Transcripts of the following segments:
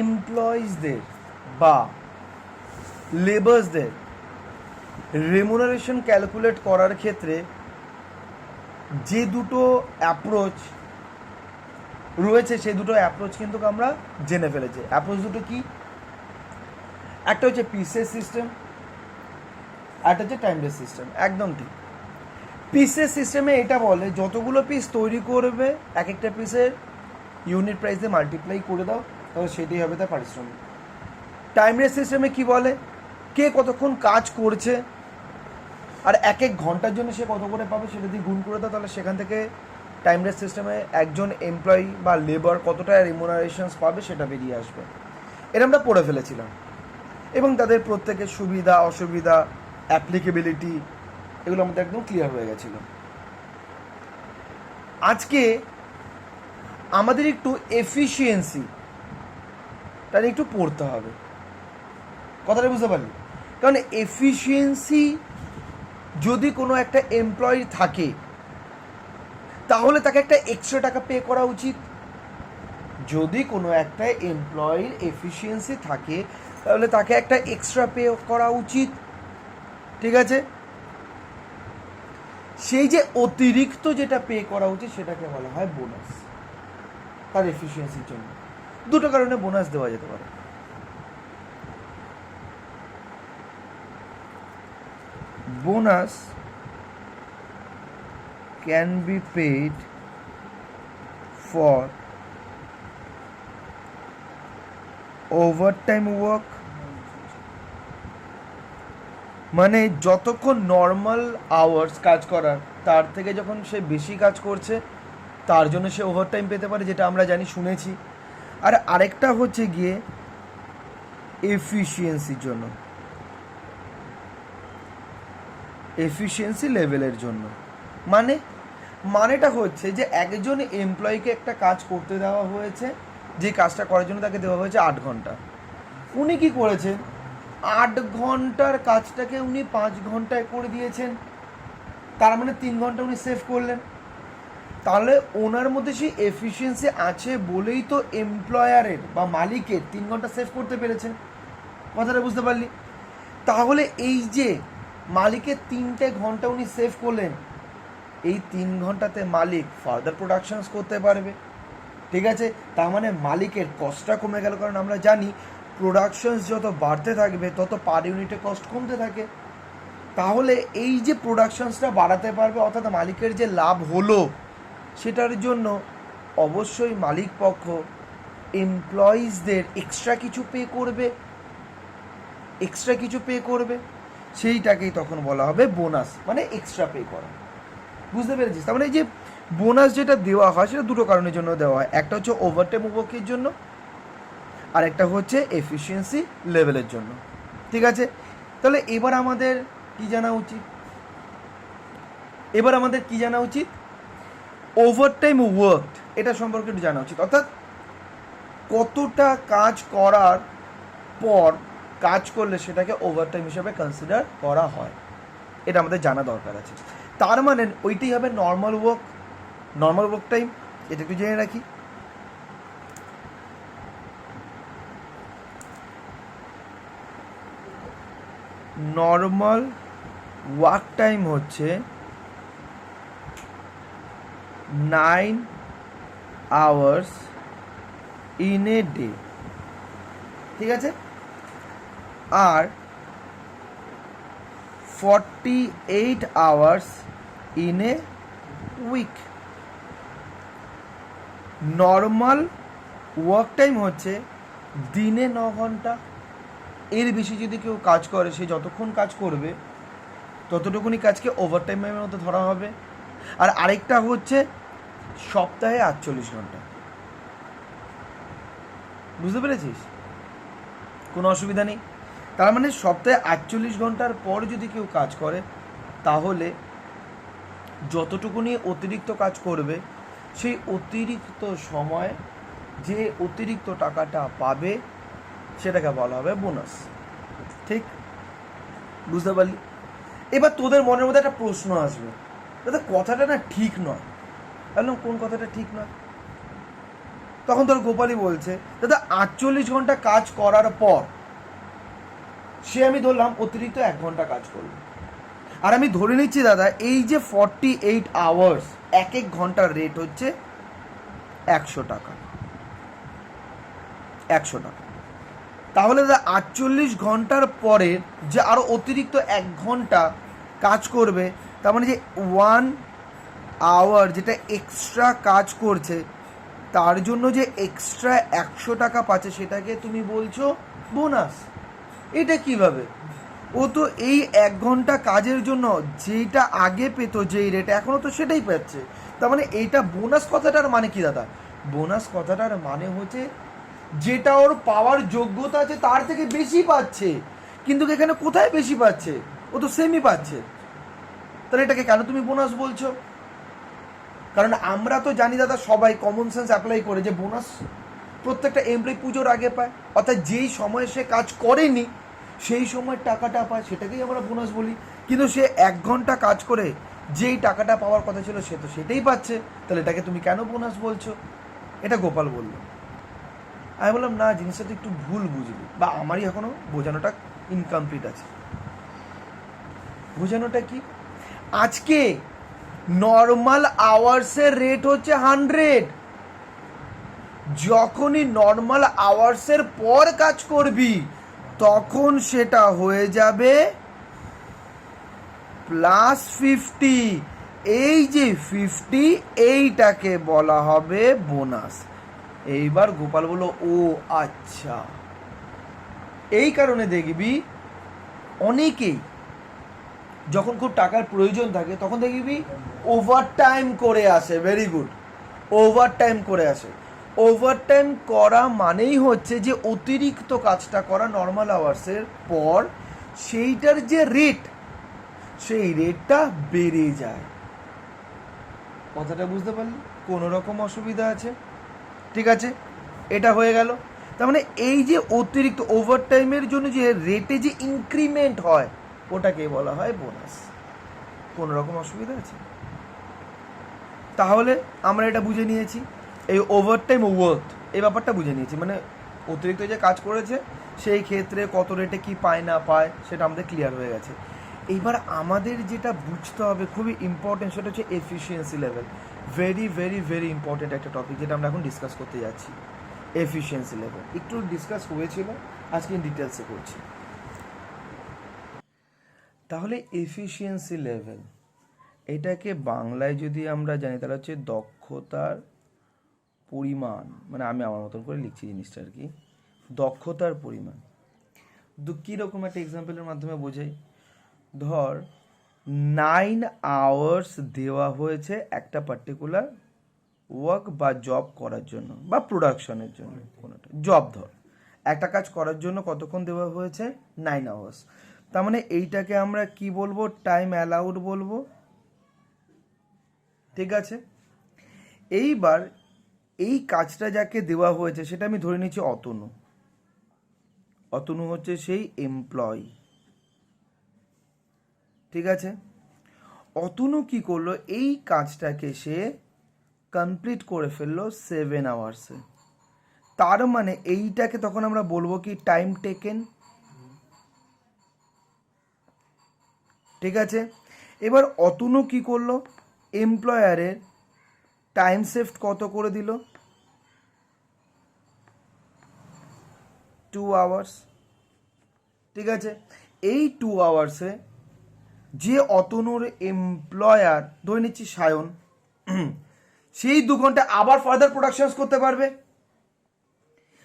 এমপ্লয়িজদের বা লেবার্সদের remuneration calculate করার ক্ষেত্রে যে দুটো অ্যাপ্রোচ রয়েছে সেই দুটো অ্যাপ্রোচ কিন্তু আমরা জেনে ফেলেছি। অ্যাপ্রোচ দুটো কি? একটা হচ্ছে পিসেস সিস্টেম, একটা হচ্ছে টাইমলেস সিস্টেম। একদম ঠিক। পিসেস সিস্টেমে এটা বলে যতগুলো পিস তৈরি করবে এক একটা পিসের ইউনিট প্রাইস দিয়ে মাল্টিপ্লাই করে দাও, তাহলে সেটাই হবে তার পারিশ্রমিক। টাইমলেস সিস্টেমে কি বলে, কে কতক্ষণ কাজ করছে আর এক এক ঘন্টার জন্য সে কত করে পাবে সেটা দিয়ে গুণ করে দাও, তাহলে সেখান থেকে টাইমলেস সিস্টেমে একজন এমপ্লয়ি বা লেবার কতটা রিমুনারেশনস পাবে সেটা বেরিয়ে আসবে। এটা আমরা পড়ে ফেলেছিলাম এবং তাদের প্রত্যেকের সুবিধা অসুবিধা অ্যাপ্লিকেবিলিটি এগুলো আমাদের একদম ক্লিয়ার হয়ে গেছিল। আজকে আমাদের একটু এফিসিয়েন্সি তাহলে একটু পড়তে হবে। কথাটা বুঝতে পারলি? কারণ এফিসিয়েন্সি যদি কোনো একটা এমপ্লয়ি থাকে তাহলে তাকে একটা এক্সট্রা টাকা পে করা উচিত। যদি কোনো একটা এমপ্লয়ির এফিসিয়েন্সি থাকে তাহলে তাকে একটা এক্সট্রা পে করা উচিত। ঠিক আছে? সেই যে অতিরিক্ত যেটা পে করা উচিত সেটাকে বলা হয় বোনাস। তার এফিসিয়েন্সির জন্য দুটো কারণে বোনাস দেওয়া যেতে পারে। Bonus can be paid for overtime work, মানে যতক্ষণ নর্মাল আওয়ার্স কাজ করার তার থেকে যখন সে বেশি কাজ করছে তার জন্য সে ওভারটাইম পেতে পারে, যেটা আমরা জানি শুনেছি। আর আরেকটা হচ্ছে গিয়ে এফিসিয়েন্সির জন্য, এফিসিয়েন্সি লেভেলের জন্য। মানেটা হচ্ছে যে একজন এমপ্লয়িকে একটা কাজ করতে দেওয়া হয়েছে, যে কাজটা করার জন্য তাকে দেওয়া হয়েছে 8 ঘন্টা। উনি কি করেছেন, 8 ঘন্টার কাজটাকে উনি 5 ঘন্টায় করে দিয়েছেন, তার মানে 3 ঘন্টা উনি সেভ করলেন। তাহলে ওনার মধ্যে সেই এফিসিয়েন্সি আছে বলেই তো এমপ্লয়ারের বা মালিকের 3 ঘন্টা সেভ করতে পেরেছেন। কথাটা বুঝতে পারলি? তাহলে এই যে মালিকের 3টে ঘন্টা উনি সেভ করলেন, এই 3 ঘন্টাতে মালিক ফার্দার প্রোডাকশনস করতে পারবে। ঠিক আছে? তার মানে মালিকের কস্টটা কমে গেল, কারণ আমরা জানি প্রোডাকশনস যত বাড়তে থাকবে তত পার ইউনিটে কস্ট কমতে থাকে। তাহলে এই যে প্রোডাকশনসটা বাড়াতে পারবে অর্থাৎ মালিকের যে লাভ হলো সেটার জন্য অবশ্যই মালিক পক্ষ এমপ্লয়িজদের এক্সট্রা কিছু পে করবে, সেইটাকেই তখন বলা হবে বোনাস, মানে এক্সট্রা পে করা। বুঝতে পেরেছিস? তার মানে এই যে বোনাস যেটা দেওয়া হয় সেটা দুটো কারণের জন্য দেওয়া হয়, একটা হচ্ছে ওভারটাইম ওয়ার্কের জন্য আর একটা হচ্ছে এফিসিয়েন্সি লেভেলের জন্য। ঠিক আছে? তাহলে এবার আমাদের কি জানা উচিত? ওভারটাইম ওয়ার্ক এটা সম্পর্কে একটু জানা উচিত, অর্থাৎ কতটা কাজ করার পর কাজ করলে সেটাকে ওভারটাইম হিসাবে কনসিডার করা হয়, এটা আমাদের জানা দরকার আছে। তার মানে ওইটাই হবে নর্মাল ওয়ার্ক টাইম। এটা একটু জেনে রাখি। নর্মাল ওয়ার্ক টাইম হচ্ছে 9 hours ইন এ ডে। ঠিক আছে? আর 48 hours in a week. Normal work time হচ্ছে দিনে 9 ঘন্টা, এর বেশি যদি কেউ কাজ করে সে যতক্ষণ কাজ করবে ততটুকুনি কাজকে ওভারটাইমের মধ্যে ধরা হবে। আর আরেকটা হচ্ছে সপ্তাহে 48 ঘন্টা। বুঝতে পেরেছিস? কোনো অসুবিধা নেই। তার মানে সপ্তাহে 48 ঘন্টার পর যদি কেউ কাজ করে তাহলে যতটুকুনি অতিরিক্ত কাজ করবে সেই অতিরিক্ত সময় যে অতিরিক্ত টাকাটা পাবে সেটাকে বলা হবে বোনাস। ঠিক? বুঝতে পারলি? এবার তোদের মনের মধ্যে একটা প্রশ্ন আসবে, দাদা কথাটা না ঠিক নয়। বললাম কোন কথাটা ঠিক নয়? তখন তোর গোপালই বলছে দাদা 48 ঘন্টা কাজ করার পর সে আমি ধরলাম অতিরিক্ত 1 ঘন্টা কাজ করলো, আর আমি ধরে নিচ্ছি দাদা এই যে 48 আওয়ার্স এক ঘন্টার রেট হচ্ছে 100 টাকা, 100 টাকা। তাহলে দাদা 48 ঘন্টার পরে যে আরো অতিরিক্ত 1 ঘন্টা কাজ করবে, তার মানে যে 1 আওয়ার যেটা এক্সট্রা কাজ করছে তার জন্য যে এক্সট্রা 100 টাকা পাচ্ছে সেটাকে তুমি বলছো বোনাস। এটা কিভাবে? ও তো এই 1 ঘন্টা কাজের জন্য যেটা আগে পেতো যেই রেট এখনো তো সেটাই পাচ্ছে। তার মানে এইটা বোনাস কথাটার মানে কি দাদা? বোনাস কথাটার মানে হচ্ছে যেটা ওর পাওয়ার যোগ্যতা আছে তার থেকে বেশি পাচ্ছে, কিন্তু এখানে কোথায় বেশি পাচ্ছে? ও তো সেমই পাচ্ছে। তাহলে এটাকে কেন তুমি বোনাস বলছো? কারণ আমরা তো জানি দাদা, সবাই কমন সেন্স অ্যাপ্লাই করে যে বোনাস প্রত্যেকটা এমপ্লয়ি পুজোর আগে পায়, অর্থাৎ যেই সময় সে কাজ করেনি সেই সময় টাকাটা পায়, সেটাকেই আমরা বোনাস বলি। কিন্তু সে 1 ঘন্টা কাজ করে যেই টাকাটা পাওয়ার কথা ছিল সে তো সেটাই পাচ্ছে, তাহলে এটাকে তুমি কেন বোনাস বলছো? এটা গোপাল বলল। আমি বললাম না, জিনিসটা তো একটু ভুল বুঝলি, বা আমারই এখনো বোঝানোটা ইনকমপ্লিট আছে। বোঝানোটা কি? আজকে নর্মাল আওয়ার্সের রেট হচ্ছে 100, যখনই নর্মাল আওয়ার্সের পর কাজ করবি তখন সেটা হয়ে যাবে +50। এই যে 50 এইটাকে বলা হবে বোনাস। এইবার গোপাল বলল ও আচ্ছা, এই কারণে দেখবি অনেকেই যখন খুব টাকার প্রয়োজন থাকে তখন দেখবি ওভারটাইম করে আসে। ভেরি গুড, ওভারটাইম করে আসে। ওভারটাইম করা মানেই হচ্ছে যে অতিরিক্ত কাজটা করা নর্মাল আওয়ার্সের পর, সেইটার যে রেট সেই রেটটা বেড়ে যায়। কথাটা বুঝতে পারলি? কোনো রকম অসুবিধা আছে? ঠিক আছে, এটা হয়ে গেল। তার মানে এই যে অতিরিক্ত ওভারটাইমের জন্য যে রেটে যে ইনক্রিমেন্ট হয় ওটাকে বলা হয় বোনাস। কোনো রকম অসুবিধা আছে? তাহলে আমরা এটা বুঝে নিয়েছি, এই ওভারটাইম ওয়ার্থ এই ব্যাপারটা বুঝে নিয়েছি, মানে অতিরিক্ত যে কাজ করেছে সেই ক্ষেত্রে কত রেটে কি পায় না পায় সেটা আমাদের ক্লিয়ার হয়ে গেছে। এইবার আমাদের যেটা বুঝতে হবে খুবই ইম্পর্টেন্ট, সেটা হচ্ছে efficiency level. Very very very important একটা টপিক যেটা আমরা এখন ডিসকাস করতে যাচ্ছি। এফিসিয়েন্সি লেভেল একটু ডিসকাস হয়েছিল, আজকে ডিটেলসে করছি। তাহলে এফিসিয়েন্সি লেভেল এটাকে বাংলায় যদি আমরা জানি তাহলে হচ্ছে দক্ষতার পরিমাণ, মানে আমি আমার মতন করে লিখছি জিনিসটা আর কি, দক্ষতার পরিমাণ। কীরকম একটা এক্সাম্পলের মাধ্যমে বোঝাই। ধর 9 আওয়ার্স দেওয়া হয়েছে একটা পার্টিকুলার ওয়ার্ক বা জব করার জন্য বা প্রোডাকশনের জন্য, কোনোটা জব। ধর একটা কাজ করার জন্য কতক্ষণ দেওয়া হয়েছে? 9 আওয়ার্স। তার মানে এইটাকে আমরা কি বলবো? টাইম অ্যালাউড বলবো। ঠিক আছে, এইবার এই কাজটা যাকে দেওয়া হয়েছে সেটা আমি ধরে নিচ্ছি অতনু। অতনু হচ্ছে সেই এমপ্লয়ি। ঠিক আছে, অতনু কি করলো? এই কাজটাকে সে কমপ্লিট করে ফেললো 7 আওয়ার্সে। তার মানে এইটাকে তখন আমরা বলবো কি? Time taken. ঠিক আছে, এবার অতনু কি করলো? এমপ্লয়ারের টাইম সেভ কত করে দিল? 2 আওয়ার্স। ঠিক আছে, এই 2 আওয়ার্সে যে অতনুর এমপ্লয়ার, ধরে নিচ্ছি সায়ন, সেই 2 ঘন্টা আবার ফার্দার প্রোডাকশনস করতে পারবে।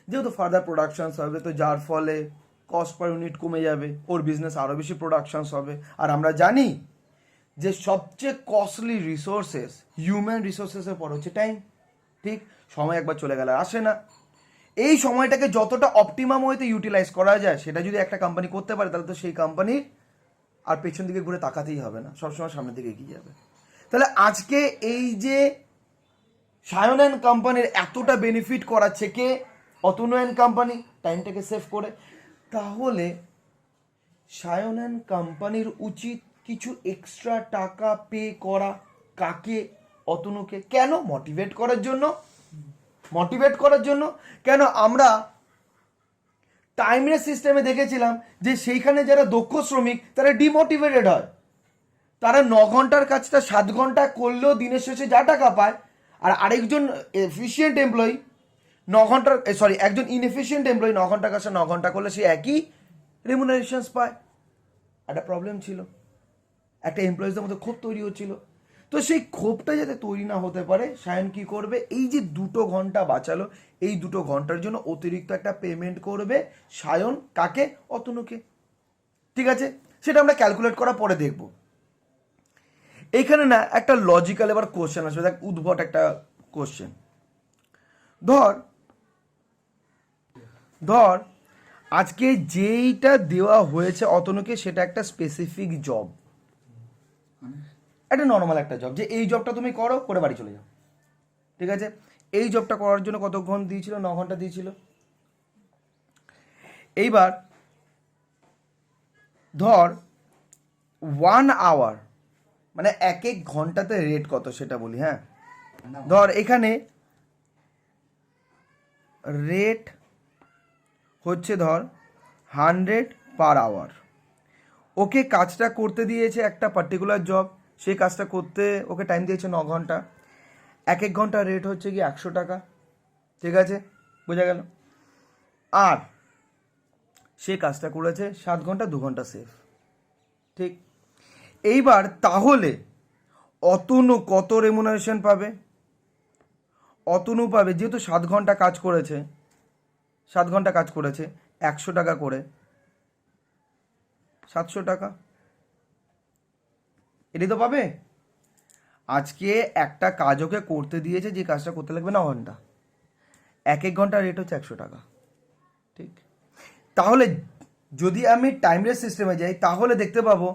যেহেতু ফার্দার প্রোডাকশনস হবে তো যার ফলে কস্ট পার ইউনিট কমে যাবে, ওর বিজনেস আরও বেশি প্রোডাকশনস হবে। আর আমরা জানি যে সবচেয়ে কস্টলি রিসোর্সেস হিউম্যান রিসোর্সেসের পর হচ্ছে টাইম। ঠিক, সময় একবার চলে গেলে আসে না। এই সময়টাকে যতটা অপটিমাম ওয়েতে ইউটিলাইজ করা যায় সেটা যদি একটা কোম্পানি করতে পারে তাহলে তো সেই কোম্পানির আর পেছন দিকে ঘুরে তাকাতেই হবে না, সবসময় সামনের দিকে এগিয়ে যাবে। তাহলে আজকে এই যে সায়ন অ্যান্ড কোম্পানির এতটা বেনিফিট করাচ্ছে কে? অতনু অ্যান্ড কোম্পানি, টাইমটাকে সেভ করে। তাহলে সায়ন অ্যান্ড কোম্পানির উচিত কিছু এক্সট্রা টাকা পে করা। কাকে? অতনুকে। কেন? মোটিভেট করার জন্য। মোটিভেট করার জন্য। কেন আমরা টাইমলেস সিস্টেমে দেখেছিলাম যে সেইখানে যারা দক্ষ শ্রমিক তারা ডিমোটিভেটেড হয়, তারা 9 ঘন্টার কাজটা 7 ঘন্টা করলেও দিনের শেষে যা টাকা পায়, আর আরেকজন এফিশিয়েন্ট এমপ্লয়ি 9 ঘন্টার একজন ইনএফিশিয়েন্ট এমপ্লয়ি 9 ঘন্টার কাজটা 9 ঘন্টা করলে সে একই রেমুনারেশনস পায়। একটা প্রবলেম ছিল, একটা এমপ্লয়িজদের মধ্যে ক্ষোভ তৈরি হচ্ছিল। তো সেই ক্ষোভটা যাতে তৈরি না হতে পারে, সায়ন কি করবে, এই যে 2 ঘন্টা বাঁচালো, এই 2 ঘন্টার জন্য অতিরিক্ত একটা পেমেন্ট করবে সায়ন। কাকে? অতনুকে। ঠিক আছে, সেটা আমরা ক্যালকুলেট করা পরে দেখব। এইখানে না একটা লজিক্যাল এবার কোশ্চেন আসবে, দেখ উদ্ভট একটা কোশ্চেন। ধর আজকে যেইটা দেওয়া হয়েছে অতনুকে সেটা একটা স্পেসিফিক জব, একটা নর্মাল একটা জব, যে এই জবটা তুমি করো, করে বাড়ি চলে যাও। ঠিক আছে, এই জবটা করার জন্য কতক্ষণ দিয়েছিল? 9 ঘন্টা দিয়েছিল। এইবার ধর 1 আওয়ার মানে এক ঘন্টাতে রেট কত সেটা বলি। হ্যাঁ, ধর এখানে রেট হচ্ছে ধর 100 পার আওয়ার। ওকে কাজটা করতে দিয়েছে একটা পার্টিকুলার জব, সেই কাজটা করতে ওকে টাইম দিয়েছে 9 ঘন্টা। এক ঘন্টা রেট হচ্ছে কি 100 টাকা। ঠিক আছে, বোঝা গেল। আর সে কাজটা করেছে 7 ঘন্টা, 2 ঘন্টা সেফ। ঠিক, এইবার তাহলে অতনু কত রেমুনারেশন পাবে? অতনু পাবে, যেহেতু 7 ঘন্টা কাজ করেছে, 7 ঘন্টা কাজ করেছে, 100 টাকা করে 700 টাকা, এটাই তো পাবে। আজকে একটা কাজ ওকে করতে দিয়েছে, যে কাজটা করতে লাগবে 9 ঘন্টা, এক ঘন্টা রেট হচ্ছে 100 টাকা। ঠিক, তাহলে যদি আমি টাইমলেস সিস্টেমে যাই তাহলে দেখতে পাবো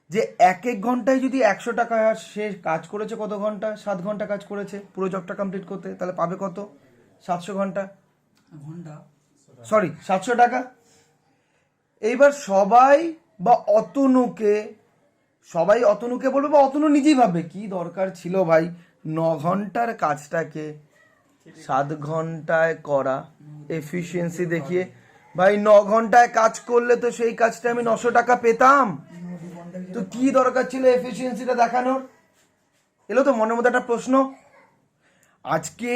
যে এক ঘন্টায় যদি 100 টাকা সে কাজ করেছে, কত ঘন্টা? 7 ঘন্টা কাজ করেছে পুরো জবটা কমপ্লিট করতে, তাহলে পাবে কত? 700 ঘন্টা 700 টাকা। এইবার সবাই অতনুকে বলবে, বা অতনু নিজেই ভাববে কি দরকার ছিল ভাই 9 ঘন্টার কাজটাকে 7 ঘন্টায় করা, এফিসিয়েন্সি দেখিয়ে। ভাই 9 ঘন্টায় কাজ করলে তো সেই কাজটা আমি 900 টাকা পেতাম, তো কি দরকার ছিল এফিসিয়েন্সিটা দেখানোর? এলো তো মনের মধ্যে একটা প্রশ্ন। আজকে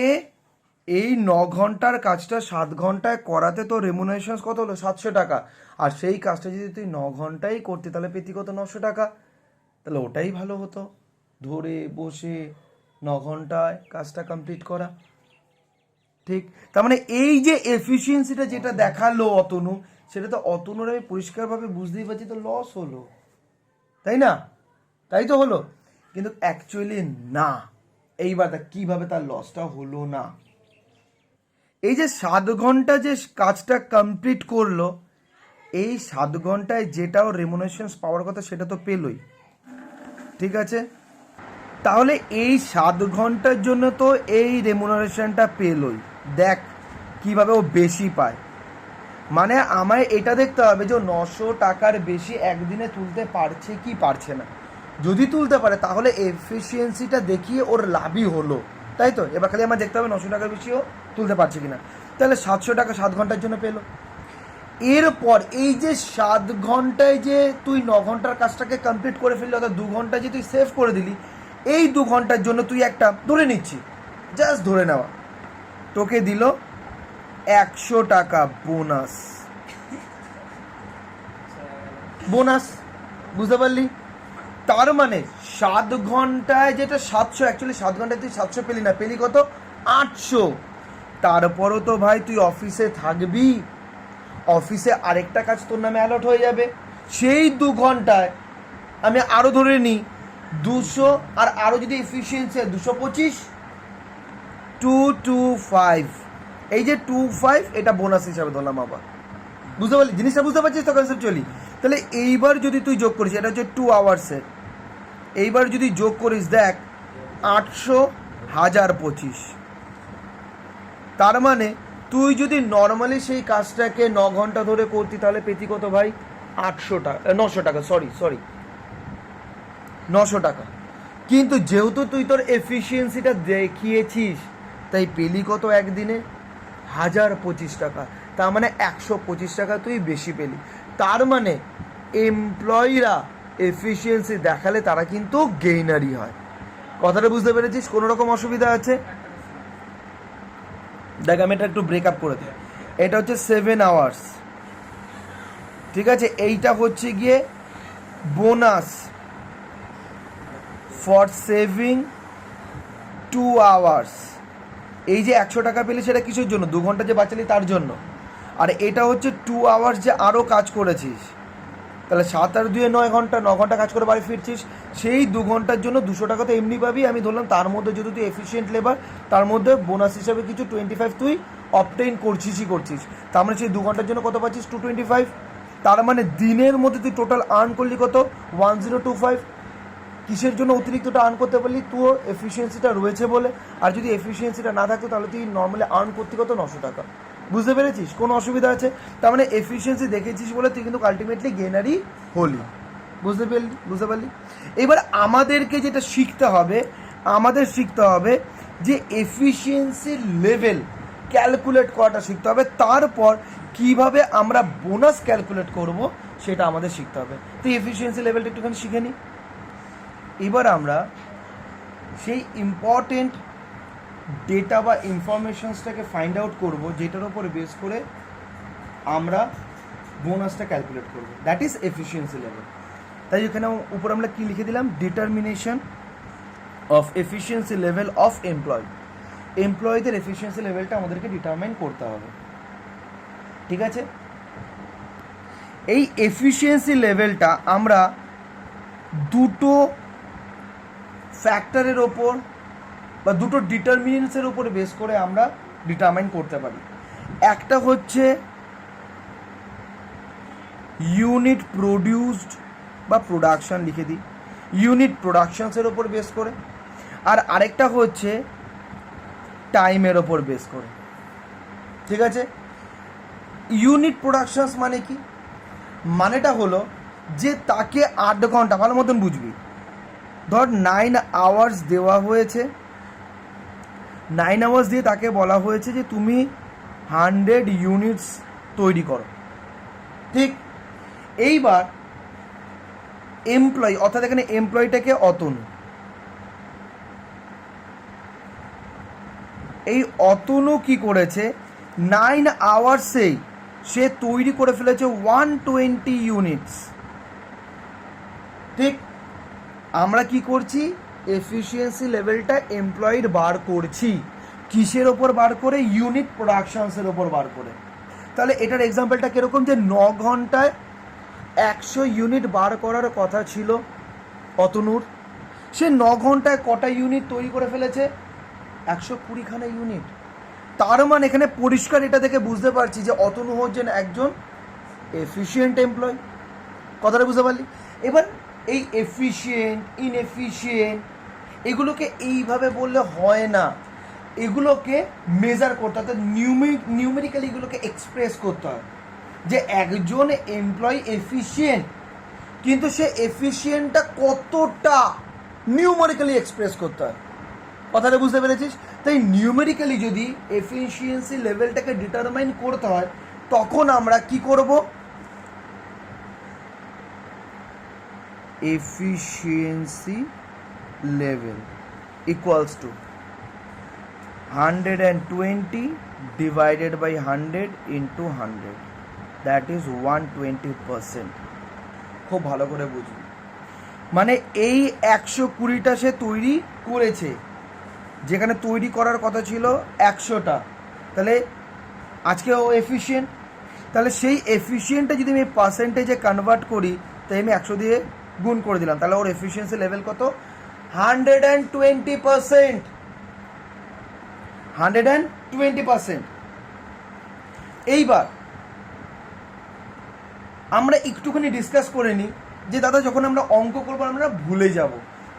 এই 9 ঘন্টার কাজটা 7 ঘন্টায় করাতে তো রেমুনারেশন কত হলো? 700 টাকা। আর সেই কাজটা যদি তুই 9 ঘন্টায় করতি তাহলে পেতি কত? 900 টাকা। তাহলে ওটাই ভালো হতো, ধরে বসে 9 ঘন্টায় কাজটা কমপ্লিট করা। ঠিক, তার মানে এই যে এফিসিয়েন্সিটা যেটা দেখালো অতনু, সেটা তো অতনুর আমি পরিষ্কারভাবে বুঝতেই পারছি তো লস হলো, তাই না? তাই তো হলো, কিন্তু অ্যাকচুয়ালি না। এইবার কিভাবে তার লসটা হলো না? এই যে 7 ঘন্টা যে কাজটা কমপ্লিট করলো, এই 7 ঘন্টায় যেটাও রেমুনারেশন পাওয়ার কথা সেটা তো পেলই। ঠিক আছে, তাহলে এই 7 ঘন্টার জন্য তো এই রেমুনারেশনটা পেলই। দেখ কিভাবে ও বেশি পায়। মানে আমায় এটা দেখতে হবে যে 900 টাকার বেশি একদিনে তুলতে পারছে কি পারছে না। যদি তুলতে পারে তাহলে এফিসিয়েন্সিটা দেখিয়ে ওর লাভই হলো, তাই তো? এবার খালি আমার দেখতে হবে 900 টাকার বেশিও তুলতে পারছে কিনা। তাহলে 700 টাকা 7 ঘন্টার জন্য পেলো। এরপর এই যে 7 ঘন্টায় যে তুই 9 ঘন্টার কাজটাকে কমপ্লিট করে ফেললি, অর্থাৎ 2 ঘন্টা যে তুই সেভ করে দিলি, এই 2 ঘন্টার জন্য তুই একটা ধরে নিচ্ছি, জাস্ট ধরে নেওয়া, তোকে দিল 100 টাকা বোনাস। বুঝতে পারলি? তার মানে 7 ঘন্টায় যেটা 700, অ্যাকচুয়ালি 7 ঘন্টায় তুই 700 পেলি না, পেলি কত? 800। তারপরও তো ভাই তুই অফিসে থাকবি, অফিসে আরেকটা কাজ তোর নামে অ্যালট হয়ে যাবে। সেই 2 ঘন্টায় আমি আরও ধরে নিই 200, আর আরও যদি এফিসিয়েন্সি 225, 225, এই যে 25 এটা বোনাস হিসাবে ধরলাম। আবার বুঝতে পারলি জিনিসটা? বুঝতে পারছিস তো কনসেপচুয়ালি? তাহলে এইবার যদি তুই যোগ করিস, এটা হচ্ছে 2 আওয়ার্সের, এইবার যদি যোগ করিস দেখ 800, 1025। তার মানে তুই যদি নর্মালি সেই কাজটাকে 9 ঘন্টা ধরে করতি তাহলে পেতি কত ভাই? 800 টাকা, 900 টাকা, সরি 900 টাকা। কিন্তু যেহেতু তুই তোর এফিসিয়েন্সিটা দেখিয়েছিস তাই পেলি কত একদিনে 1025 টাকা, তার মানে 125 টাকা তুই বেশি পেলি। তার মানে এমপ্লয়িরা এফিসিয়েন্সি দেখালে তারা কিন্তু গেইনারই হয়। কথাটা বুঝতে পেরেছিস? কোনো রকম অসুবিধা আছে? দেখ আমি এটা একটু ব্রেকআপ করে দিই। এটা হচ্ছে 7 আওয়ার্স, ঠিক আছে? এইটা হচ্ছে গিয়ে বোনাস ফর সেভিং 2 আওয়ার্স। এই যে 100 টাকা পেলে সেটা কিসের জন্য? 2 ঘন্টা যে বাঁচালি তার জন্য। আর এটা হচ্ছে 2 আওয়ার্স যে আরও কাজ করেছিস, তাহলে 7 আর 2 9 ঘন্টা, 9 ঘন্টা কাজ করে বাড়ি ফিরছিস, সেই 2 ঘন্টার জন্য 200 টাকা তো এমনি পাবি। আমি ধরলাম তার মধ্যে যদি তুই এফিসিয়েন্ট লেবার, তার মধ্যে বোনাস হিসাবে কিছু 25 তুই অবটেইন করছিস, তার মানে সেই 2 ঘন্টার জন্য কত পাচ্ছিস? 225। তার মানে দিনের মধ্যে তুই টোটাল আর্ন করলি কত? 1025। কিসের জন্য অতিরিক্তটা আর্ন করতে পারলি? তোর এফিসিয়েন্সিটা রয়েছে বলে। আর যদি এফিসিয়েন্সিটা না থাকতো তাহলে তুই নর্মালি আর্ন করতে কত? 900 টাকা। বুঝতে পেরেছিস? কোনো অসুবিধা আছে? তার মানে এফিসিয়েন্সি দেখেছিস বলে তুই কিন্তু আলটিমেটলি গেনারই হলি। বুঝতে পারলি? এবার আমাদেরকে যেটা শিখতে হবে যে এফিসিয়েন্সির লেভেল ক্যালকুলেট করাটা শিখতে হবে। তারপর কিভাবে আমরা বোনাস ক্যালকুলেট করব সেটা আমাদের শিখতে হবে। তো এফিসিয়েন্সি লেভেলটা একটুখানি শিখে নিই। এবার আমরা সেই ইম্পর্টেন্ট ডেটা বা ইনফরমেশনসটাকে ফাইন্ড আউট করব, যেটার উপরে বেস করে আমরা বোনাসটা ক্যালকুলেট করব, দ্যাট ইজ এফিসিয়েন্সি লেভেল। তাই এখানে উপর আমরা কি লিখে দিলাম? Determination of efficiency level of এমপ্লয়ীদের এফিসিয়েন্সি লেভেলটা আমাদেরকে ডিটারমাইন করতে হবে, ঠিক আছে? এই এফিসিয়েন্সি লেভেলটা আমরা দুটো ফ্যাক্টরের ওপর বা দুটো ডিটারমিনেন্টসের উপরে বেস করে আমরা ডিটারমাইন করতে পারি। একটা হচ্ছে ইউনিট প্রডিউসড বা প্রোডাকশন, লিখে দিই ইউনিট প্রোডাকশনসের ওপর বেস করে, আর আরেকটা হচ্ছে টাইমের ওপর বেস করে, ঠিক আছে? ইউনিট প্রোডাকশনস মানে কি? মানেটা হলো যে তাকে 8 ঘন্টা, ভালো মতন বুঝবি, ধর 9 আওয়ার্স দেওয়া হয়েছে, 9 আওয়ার্স দিয়ে তাকে বলা হয়েছে যে তুমি 100 ইউনিটস তৈরি করো, ঠিক? এইবার এমপ্লয়ি, অর্থাৎ এখানে এমপ্লয়িটাকে অতনু, এই অতনু কি করেছে? 9 আওয়ার্সেই সে তৈরি করে ফেলেছে 120 ইউনিটস, ঠিক? আমরা কি করছি? এফিসিয়েন্সি লেভেলটা এমপ্লয়ির বার করছি। কিসের ওপর বার করে? ইউনিট প্রোডাকশনসের ওপর বার করে। তাহলে এটার এক্সাম্পলটা কীরকম? যে 9 ঘন্টায় 100 ইউনিট বার করার কথা ছিল অতনুর, সে 9 ঘন্টায় কটা ইউনিট তৈরি করে ফেলেছে? 120খানা ইউনিট। তার মানে এখানে পরিষ্কার এটা দেখে বুঝতে পারছি যে অতনু হচ্ছেন একজন এফিসিয়েন্ট এমপ্লয়। কথাটা বুঝতে পারলি? এবার এই এফিসিয়েন্ট, ইনএফিসিয়েন্ট এগুলোকে এইভাবে বললে হয় না, এগুলোকে মেজার করতে হয়, নিউমেরিক্যালি এগুলোকে এক্সপ্রেস করতে হয় যে একজন এমপ্লয়ি এফিসিয়েন্ট, কিন্তু সে এফিসিয়েন্টটা কতটা নিউমেরিক্যালি এক্সপ্রেস করতে হয়। কথাটা বুঝতে পেরেছিস? তাই নিউমেরিক্যালি যদি এফিসিয়েন্সি লেভেলটাকে ডিটারমাইন করতে হয় তখন আমরা কি করব? Efficiency level equals to 120 divided by 100 into 100, that is 120%। খুব ভালো করে বুঝবি, মানে এই 120টা সে তৈরি করেছে, যেখানে তৈরি করার কথা ছিল 100টা, তাহলে আজকে ও এফিসিয়েন্ট। তাহলে সেই এফিসিয়েন্টটা যদি আমি পার্সেন্টেজে কনভার্ট করি, তাই আমি 100 দিয়ে গুণ করে দিলাম, তাহলে ওর এফিসিয়েন্সি লেভেল কত? 120%। 120%। এইবার আমরা একটুখানি ডিসকাস করে নিই যে দাদা যখন আমরা অঙ্ক করবো আমরা ভুলে যাব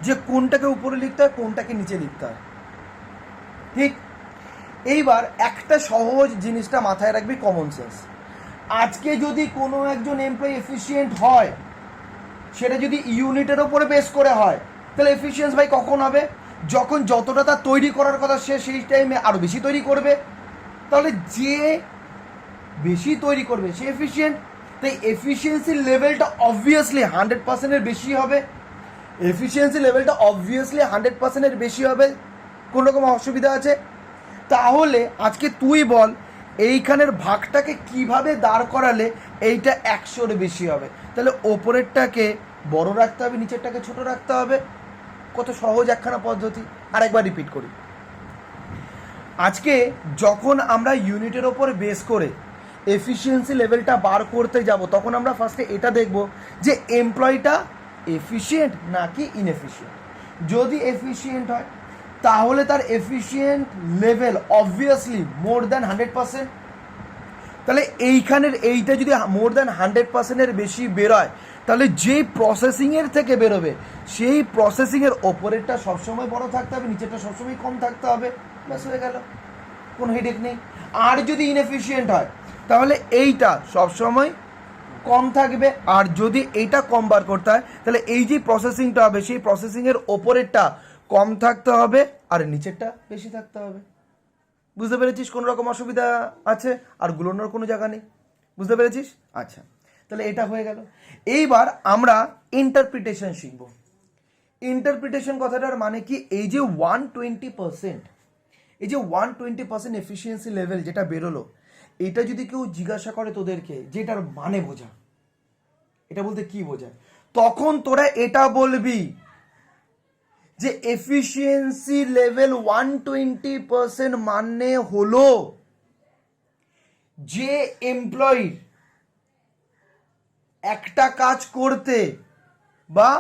যে কোনটাকে উপরে লিখতে হয় কোনটাকে নিচে লিখতে হয়, ঠিক? এইবার একটা সহজ জিনিসটা মাথায় রাখবি, কমন সেন্স। আজকে যদি কোনো একজন এমপ্লয়ি এফিসিয়েন্ট হয়, সেটা যদি ইউনিটের ওপরে বেস করে হয়, তাহলে এফিসিয়েন্স ভাই কখন হবে? যখন যতটা তার তৈরি করার কথা সে সেই টাইমে আরও বেশি তৈরি করবে, তাহলে যে বেশি তৈরি করবে সে এফিশিয়েন্ট। তাই এফিসিয়েন্সির লেভেলটা অবভিয়াসলি 100%-এর বেশি হবে। এফিসিয়েন্সি লেভেলটা অবভিয়াসলি 100%-এর বেশি হবে। কোনো রকম অসুবিধা আছে? তাহলে আজকে তুই বল এইখানের ভাগটাকে কিভাবে দাঁড় করালে এইটা 100-এর বেশি হবে। তাহলে ওপরেরটাকে বড় রাখতে হবে, নিচেরটাকে ছোট রাখতে হবে। কত সহজ একখানা পদ্ধতি। আরেকবার রিপিট করি। আজকে যখন আমরা ইউনিটের ওপর বেস করে এফিসিয়েন্সি লেভেলটা বার করতে যাব, তখন আমরা ফার্স্টে এটা দেখব যে এমপ্লয়িটা এফিশিয়েন্ট নাকি ইনএফিশিয়েন্ট। যদি এফিশিয়েন্ট হয় তাহলে তার efficient level obviously more than 100%। তাহলে এইখানের এইটা যদি মোর দ্যান 100%-এর বেশি বেরোয়, তাহলে যেই প্রসেসিংয়ের থেকে বেরোবে সেই প্রসেসিংয়ের ওপরেরটা সবসময় বড় থাকতে হবে, নিচেরটা সবসময় কম থাকতে হবে। ব্যাস হয়ে গেল, কোনো হেডেক নেই। আর যদি ইনএফিশিয়েন্ট হয় তাহলে এইটা সবসময় কম থাকবে, আর যদি এইটা কম বার করতে হয় তাহলে এই যে প্রসেসিংটা হবে সেই প্রসেসিংয়ের ওপরেরটা কম থাকতে হবে আর নিচেরটা বেশি থাকতে হবে। বুঝতে পেরেছিস? কোনো রকম অসুবিধা আছে? আর গুলোনোর কোনো জায়গা নেই। বুঝতে পেরেছিস? আচ্ছা, তাহলে এটা হয়ে গেল। এইবার আমরা ইন্টারপ্রিটেশন শিখব। ইন্টারপ্রিটেশন কথাটার মানে কি, এই যে 120%, এই যে 120% এফিসিয়েন্সি লেভেল যেটা বেরোলো, এটা যদি কেউ জিজ্ঞাসা করে তোদেরকে যে এটার মানে বোঝা, এটা বলতে কি বোঝায়, তখন তোরা এটা বলবি যে এফিসিয়েন্সি লেভেল 120% মানে হলো যে এমপ্লয়ি একটা কাজ করতে বা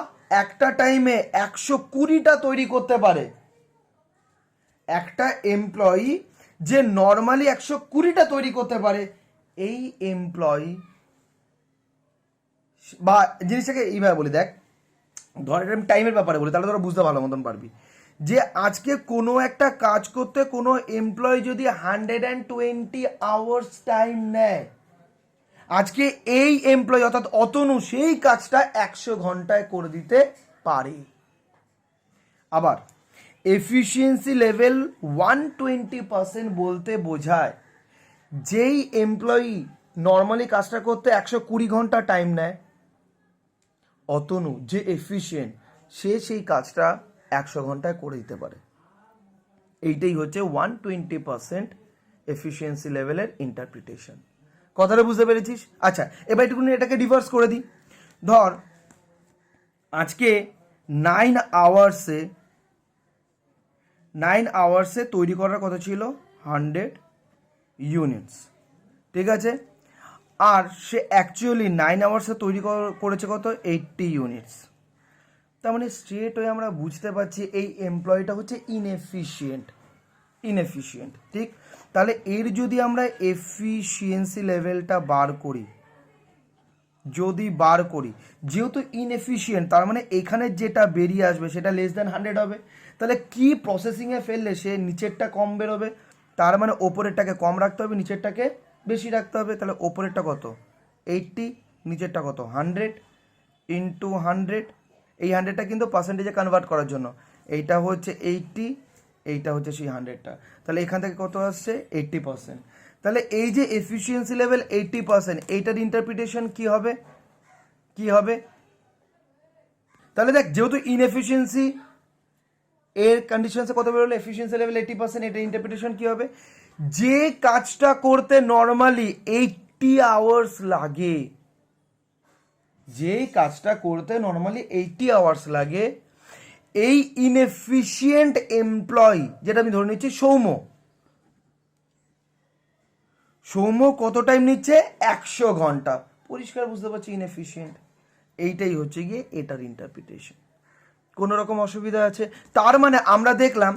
একটা টাইমে 120টা তৈরি করতে পারে। একটা এমপ্লয়ি যে নর্মালি 120টা তৈরি করতে পারে, এই এমপ্লয়ি বা জিনিসটাকে এইভাবে বলি, দেখ ধর এটা আমি টাইমের ব্যাপারে বলি, তাহলে তোরা বুঝতে ভালো মতন পারবি যে আজকে কোনো একটা কাজ করতে কোনো এমপ্লয়ি যদি 120 আওয়ার্স টাইম নেয়, আজকে এই এমপ্লয়ি অর্থাৎ অতনু সেই কাজটা 100 ঘন্টায় করে দিতে পারে। আবার এফিসিয়েন্সি লেভেল 120% বলতে বোঝায় যেই এমপ্লয়ি নর্মালি কাজটা করতে 120 ঘন্টা টাইম নেয়, অতনু যে এফিশিয়েন্ট সে সেই কাজটা 100 ঘন্টায় করে দিতে পারে। এইটাই হচ্ছে 120% এফিসিয়েন্সি লেভেলের ইন্টারপ্রিটেশন। কথাটা বুঝতে পেরেছিস? আচ্ছা, এবার একটুখানি এটাকে রিভার্স করে দিই। ধর আজকে 9 আওয়ার্সে তৈরি করার কথা ছিল 100 ইউনিটস, ঠিক আছে? আর সে অ্যাকচুয়ালি 9 আওয়ার্সে তৈরি করেছে কত? 80 ইউনিটস। তার মানে স্ট্রেট হয়ে আমরা বুঝতে পারছি এই এমপ্লয়িটা হচ্ছে ইনএফিশিয়েন্ট, ঠিক? তাহলে এর যদি আমরা এফিসিয়েন্সি লেভেলটা বার করি, যেহেতু ইনএফিশিয়েন্ট তার মানে এখানে যেটা বেরিয়ে আসবে সেটা লেস দ্যান 100 হবে। তাহলে কি প্রসেসিংয়ে ফেললে সে নিচেরটা কম বেরোবে, তার মানে ওপরেরটাকে কম রাখতে হবে, নিচেরটাকে বেশি রাখতে হবে। তাহলে ওপরেরটা কত? 80, নিচেরটা কত? 100 ইন্টু 100। এই 100টা কিন্তু পার্সেন্টেজে কনভার্ট করার জন্য, এইটা হচ্ছে 80, এইটা হচ্ছে সেই 100টা। তাহলে এখান থেকে কত আসছে? 80%। তাহলে এই যে এফিসিয়েন্সি লেভেল 80%, এইটার ইন্টারপ্রিটেশন কি হবে? তাহলে দেখ, যেহেতু ইনএফিসিয়েন্সি এর কন্ডিশনসে কত বেরোলো? এফিসিয়েন্সি লেভেল 80%, এটার ইন্টারপ্রিটেশন কি হবে? যে কাজটা করতে নর্মালি 80 আওয়ার্স লাগে, এই ইনএফিশিয়েন্ট এমপ্লয়ি, যেটা আমি ধরে নিচ্ছি সৌম্য কত টাইম নিচ্ছে? 100 ঘন্টা। পরিষ্কার বুঝতে পারছি ইনএফিশিয়েন্ট। এইটাই হচ্ছে গিয়ে এটার ইন্টারপ্রিটেশন। কোনো রকম অসুবিধা আছে? তার মানে আমরা দেখলাম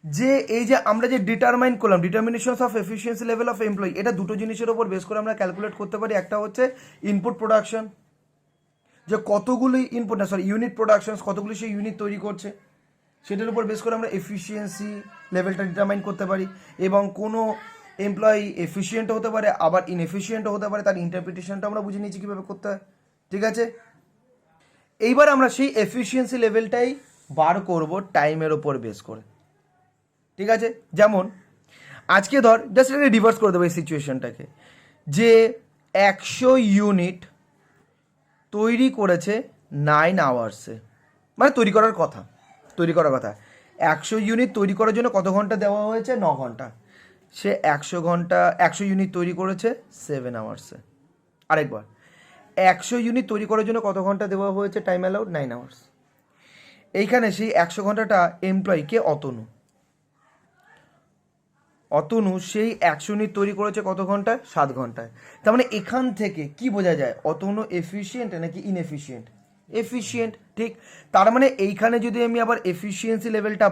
যে এই যে আমরা যে ডিটারমাইন করলাম, determinations of efficiency level of employee, এটা দুটো জিনিসের উপর বেস করে আমরা ক্যালকুলেট করতে পারি। একটা হচ্ছে ইনপুট প্রোডাকশন, যে কতগুলি ইউনিট প্রোডাকশন, কতগুলি সেই ইউনিট তৈরি করছে, সেটার উপর বেস করে আমরা এফিসিয়েন্সি লেভেলটা ডিটারমাইন করতে পারি। এবং কোনো এমপ্লয়ি এফিসিয়েন্ট হতে পারে, আবার ইনএফিসিয়েন্টও হতে পারে, তার ইন্টারপ্রিটেশনটা আমরা বুঝে নিয়েছি কীভাবে করতে হয়, ঠিক আছে? এইবার আমরা সেই এফিসিয়েন্সি লেভেলটাই বার করব টাইমের ওপর বেস করে, ঠিক আছে? যেমন আজকে ধর জাস্ট এটা রিভার্স করে দেবো এই সিচুয়েশনটাকে, যে 100 ইউনিট তৈরি করেছে 9 আওয়ার্সে, মানে তৈরি করার কথা 100 ইউনিট তৈরি করার জন্য কত ঘন্টা দেওয়া হয়েছে? 9 ঘন্টা। সে 100 ইউনিট তৈরি করেছে 7 আওয়ার্সে। আরেকবার, 100 ইউনিট তৈরি করার জন্য কত ঘন্টা দেওয়া হয়েছে টাইম অ্যালাউড? 9 আওয়ার্স। এইখানে সেই 100 ঘন্টাটা এমপ্লয়িকে অতনু সেই 100 ইউনিট তৈরি করেছে কত ঘন্টায়? 7 ঘন্টায়। তার মানে এখান থেকে কি বোঝা যায়? অতনু এফিশিয়েন্ট নাকি ইনএফিশিয়েন্ট? এফিশিয়েন্ট, ঠিক। তার মানে এইখানে যদি আমি আবার এফিশিয়েন্সি লেভেলটা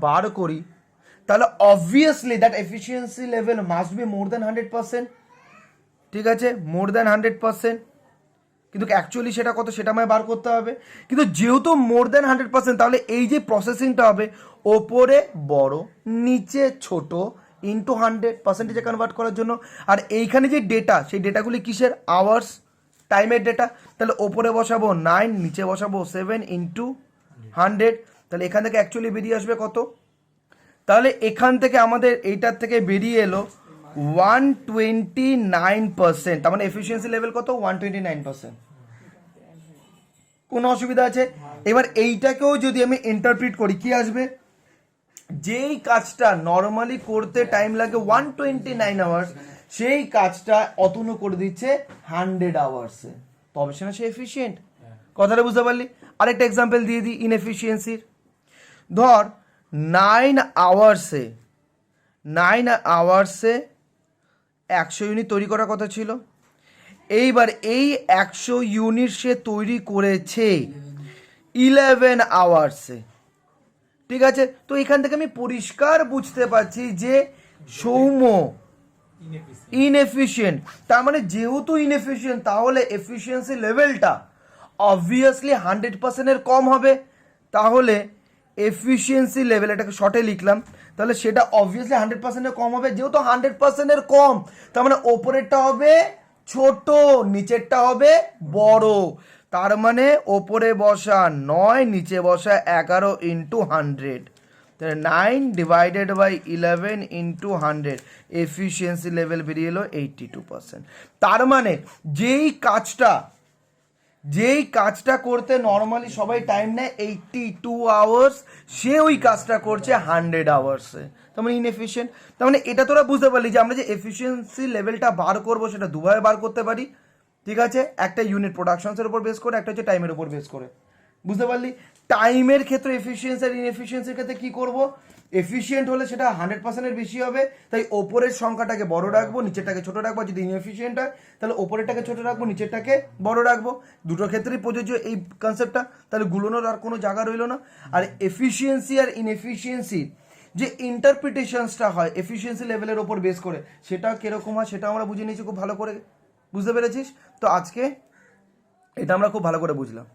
বার করি, তাহলে obviously that efficiency level must be more than 100%, ঠিক আছে? More than 100%। কিন্তু অ্যাকচুয়ালি সেটা কত সেটা আমায় বার করতে হবে। কিন্তু যেহেতু মোর দ্যান 100%, তাহলে এই যে প্রসেসিংটা হবে ওপরে বড় নিচে ছোট ইন্টু 100%-এ কনভার্ট করার জন্য। আর এইখানে যে ডেটা, সেই ডেটাগুলি কিসের? আওয়ার্স, টাইমের ডেটা। তাহলে ওপরে বসাবো 9, নিচে বসাবো 7 ইন্টু 100। তাহলে এখান থেকে অ্যাকচুয়ালি বেরিয়ে আসবে কত? তাহলে এখান থেকে আমাদের এইটার থেকে বেরিয়ে এলো 129%। তার মানে এফিসিয়েন্সি লেভেল কত? 129%। কোনো অসুবিধা আছে? এবার এইটাকেও যদি আমি ইন্টারপ্রিট করি, কি আসবে? যেই কাজটা নর্মালি করতে টাইম লাগে 129 আওয়ার্স, সেই কাজটা অতনু করে দিচ্ছে 100 আওয়ার্সে, তবে সেটা সে এফিসিয়েন্ট। কথাটা বুঝতে পারলি? আরেকটা এক্সাম্পল দিয়ে দিই ইনএফিসিয়েন্সির। ধর 9 আওয়ার্সে 100 ইউনিট তৈরি করার কথা ছিল। এইবার এই 100 ইউনিট সে তৈরি করেছে 11 আওয়ার্সে, ঠিক আছে? তো এখান থেকে আমি পরিষ্কার বুঝতে পারছি যে সৌম্য ইনএফিশিয়েন্ট। তার মানে যেহেতু ইনএফিশিয়েন্ট, তাহলে এফিসিয়েন্সি লেভেলটা অবভিয়াসলি 100%-এর কম হবে। তাহলে এফিসিয়েন্সি লেভেল, এটাকে শর্টে লিখলাম, তাহলে সেটা অবভিয়াসলি 100%-এর কম হবে। যেহেতু 100%-এর কম, তার মানে ওপরেরটা হবে ছোট, নিচেরটা হবে বড়। তার মানে ওপরে বসা 9, নিচে বসা 11 ইন্টু 100। তাহলে 9 divided by 11 into 100, efficiency level বেরিয়ে এলো 82%। তার মানে যেই কাজটা করতে নর্মালি সবাই টাইম নেয় 82 আওয়ার্স, সে ওই কাজটা করছে 100 আওয়ার্সে। তার মানে ইনএফিশিয়েন্ট। তার মানে এটা তোরা বুঝতে পারলি যে আমরা যে এফিসিয়েন্সি লেভেলটা বার করবো সেটা দুভাবে বার করতে পারি, ঠিক আছে? একটা ইউনিট প্রোডাকশনসের উপর বেস করে, একটা হচ্ছে টাইমের উপর বেস করে। বুঝতে পারলি? টাইমের ক্ষেত্রে এফিসিয়েন্সি আর ইনএফিসিয়েন্সির ক্ষেত্রে কি করব? এফিসিয়েন্ট হলে সেটা 100%-এর বেশি হবে, তাই ওপরের সংখ্যাটাকে বড় রাখবো, নিচেরটাকে ছোট রাখবো। যদি ইনএফিসিয়েন্ট হয় তাহলে ওপরেরটাকে ছোট রাখবো, নিচেরটাকে বড় রাখবো। দুটো ক্ষেত্রেই প্রযোজ্য এই কনসেপ্টটা। তাহলে গুলোনোর আর কোনো জায়গা রইলো না। আর এফিসিয়েন্সি আর ইনএফিসিয়েন্সি যে ইন্টারপ্রিটেশনসটা হয় এফিসিয়েন্সি লেভেলের ওপর বেস করে, সেটা কিরকম হয় সেটা আমরা বুঝে নিয়েছি খুব ভালো করে। বুঝতে পেরেছিস? তো আজকে এটা আমরা খুব ভালো করে বুঝলাম।